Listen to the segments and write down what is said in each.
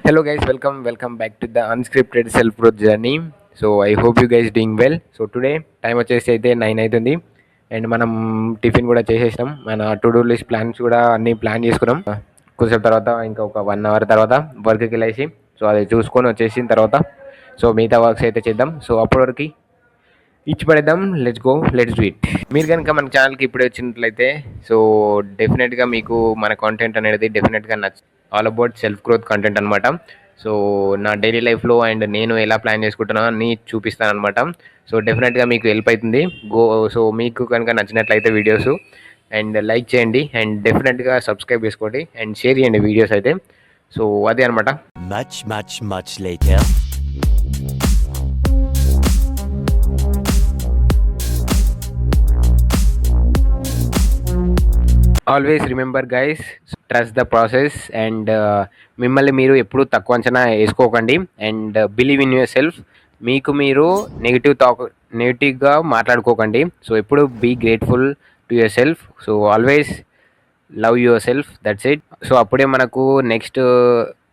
Hello guys, welcome back to the unscripted self growth journey. So I hope you guys doing well. So today time వచ్చేసి అయితే 9 అవుతుంది and మనం tiffin కూడా చేసేసినాం. మన to do list plans కూడా అన్నీ plan చేసుకున్నాం. కొంచెం తర్వాత ఇంకా ఒక 1 అవర్ తర్వాత వర్క్కి వెళ్ళేసి సో అది చూసుకొని వచ్చేసిన తర్వాత సో మిగతా వర్క్స్ అయితే చేద్దాం. సో అప్పటి వరకు ఇచ్చి పడేద్దాం. Let's do it. మీరు కనుక మన ఛానల్కి ఇప్పుడే వచ్చినట్లయితే సో డెఫినెట్గా మీకు మన కాంటెంట్ అనేది డెఫినెట్గా all about self growth content అనమాట. సో నా డైలీ లైఫ్లో అండ్ నేను ఎలా ప్లాన్ చేసుకుంటున్నా అని చూపిస్తాను అనమాట. సో డెఫినెట్గా మీకు హెల్ప్ అవుతుంది. సో మీకు కనుక నచ్చినట్లయితే వీడియోస్ అండ్ లైక్ చేయండి అండ్ డెఫినెట్గా సబ్స్క్రైబ్ చేసుకోండి అండ్ షేర్ చేయండి వీడియోస్ అయితే. సో అదే అనమాట. Much later. Always remember guys, trust the process and మిమ్మల్ని మీరు ఎప్పుడు తక్కువ అంచనా వేసుకోకండి and believe in yourself. మీకు మీరు నెగిటివ్గా మాట్లాడుకోకండి. సో ఎప్పుడు be grateful to yourself. So always love yourself, that's it. So అప్పుడే మనకు నెక్స్ట్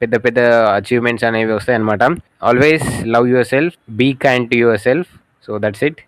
పెద్ద పెద్ద అచీవ్మెంట్స్ అనేవి వస్తాయి అనమాట. Always love yourself, be kind to yourself. So that's it.